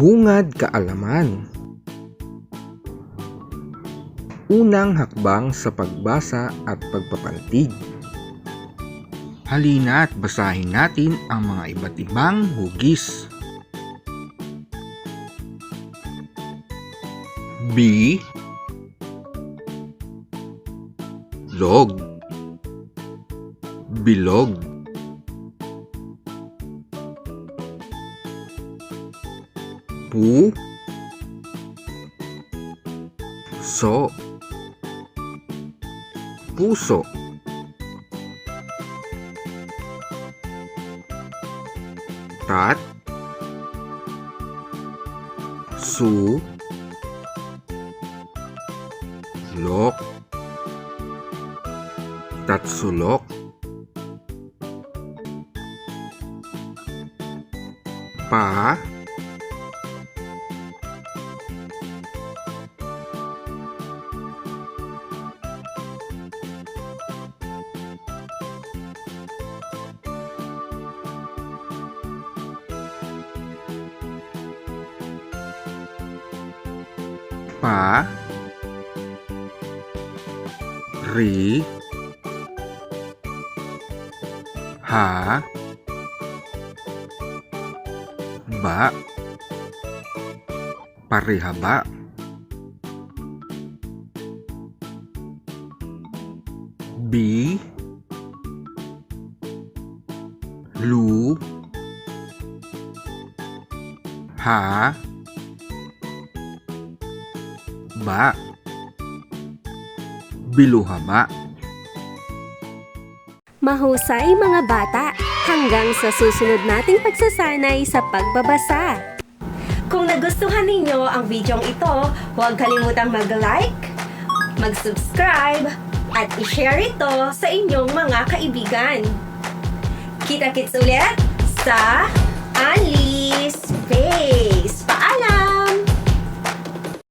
Bungad kaalaman. Unang hakbang sa pagbasa at pagpapantig. Halina't basahin natin ang mga iba't ibang hugis. Log, bilog. Puso. Tat, lok, tatsulok. Pa, ri, ha, ba, parihaba. Lu, ha, ba, biluhaba. Mahusay mga bata, hanggang sa susunod nating pagsasanay sa pagbabasa. Kung nagustuhan ninyo ang videong ito, huwag kalimutang mag-like, mag-subscribe, at i-share ito sa inyong mga kaibigan. Kita-kits ulit sa